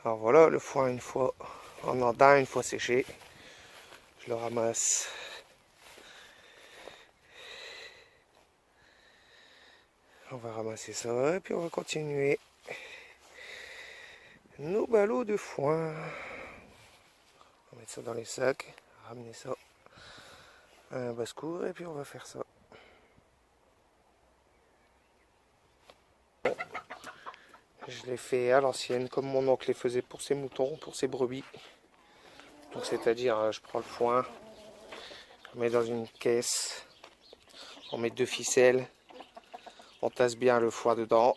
Alors voilà, le foin une fois en andin, une fois séché, je le ramasse. On va ramasser ça et puis on va continuer nos ballots de foin. On va mettre ça dans les sacs, ramener ça à un basse-cour et puis on va faire ça. Je l'ai fait à l'ancienne, comme mon oncle les faisait pour ses moutons, pour ses brebis. Donc c'est-à-dire, je prends le foin, on met dans une caisse, on met 2 ficelles, on tasse bien le foin dedans,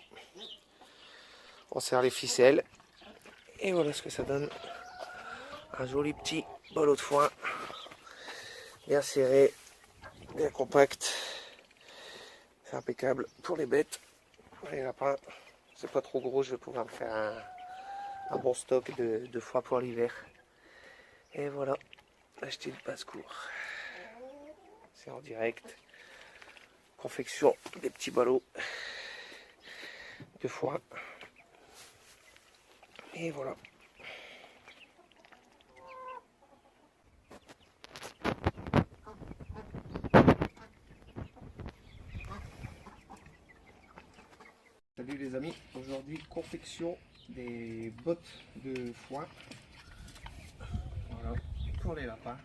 on serre les ficelles, et voilà ce que ça donne. Un joli petit ballot de foin, bien serré, bien compact. C'est impeccable pour les bêtes, pour les lapins. C'est pas trop gros, je vais pouvoir me faire un bon stock de foin pour l'hiver. Et voilà, acheter le basse-cour. C'est en direct. Confection des petits ballots de foin. Et voilà. Salut les amis, aujourd'hui confection des bottes de foin. Voilà, pour les lapins.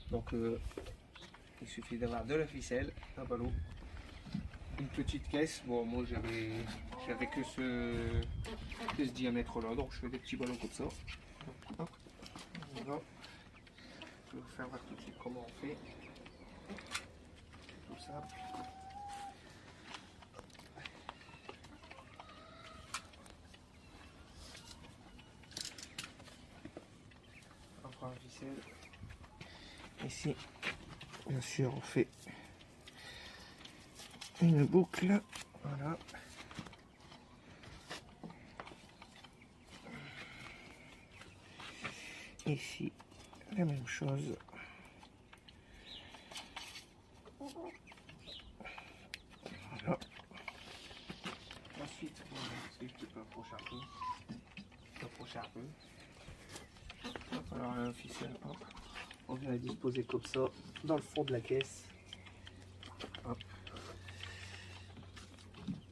Donc il suffit d'avoir de la ficelle, un ballot, une petite caisse. Bon, moi j'avais que ce diamètre là, donc je fais des petits ballots comme ça. Hop. Voilà. Je vais vous faire voir tout de suite comment on fait. Tout ça. On prend la ficelle. Ici, bien sûr, on fait une boucle. Voilà. Ici, la même chose. Voilà. Ensuite, on va essayer un petit peu approcher un peu. Alors la ficelle, hop, on vient la disposer comme ça dans le fond de la caisse. Hop.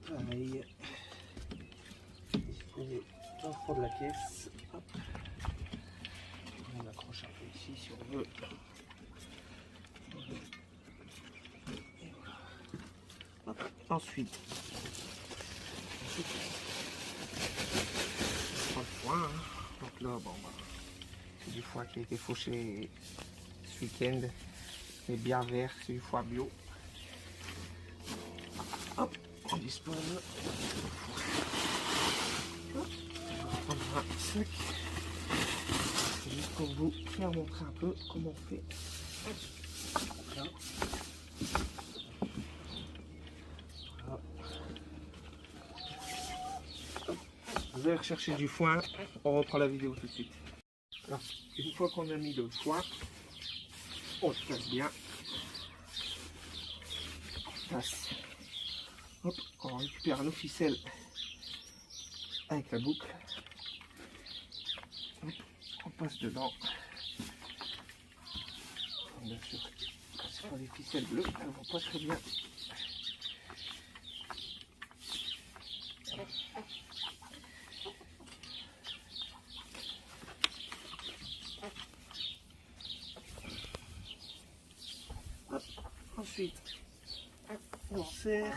Pareil, disposer dans le fond de la caisse. Hop. On accroche un peu ici si on veut. Et voilà. Hop. Ensuite, on prend le foin. Hein. Donc là, bon, bah, c'est du foin qui a été fauché ce week-end. C'est bien vert, c'est du foin bio. Hop, on dispose. Hop, on va prendre un sac. C'est juste pour vous faire montrer un peu comment on fait. Là. Voilà. Vous allez rechercher du foin, on reprend la vidéo tout de suite. Alors, une fois qu'on a mis le foin, on le tasse bien. On tasse. Hop, on récupère nos ficelles avec la boucle. Hop, on passe dedans. Bien sûr, c'est pas les ficelles bleues, elles vont pas très bien. Hop, ensuite, on serre,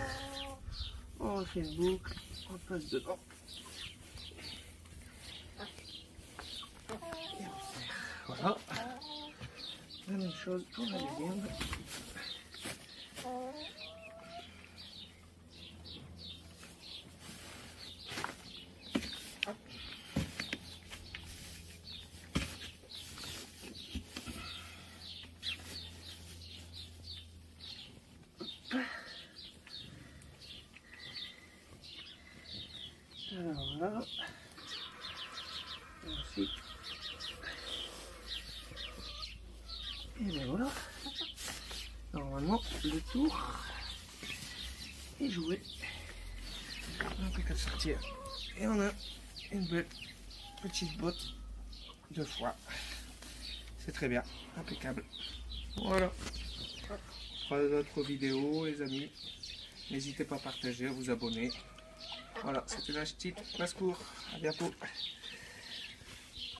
on refait une boucle, on passe dedans. Et on serre. Voilà. La même chose pour la deuxième. Alors voilà. Et ensuite. Et bien voilà. Normalement, le tour est joué. On n'a plus qu'à sortir. Et on a une belle petite botte de foie. C'est très bien, impeccable. Voilà. Pour d'autres vidéos, les amis, n'hésitez pas à partager, à vous abonner. Voilà, c'était la petite basse-cour. À bientôt.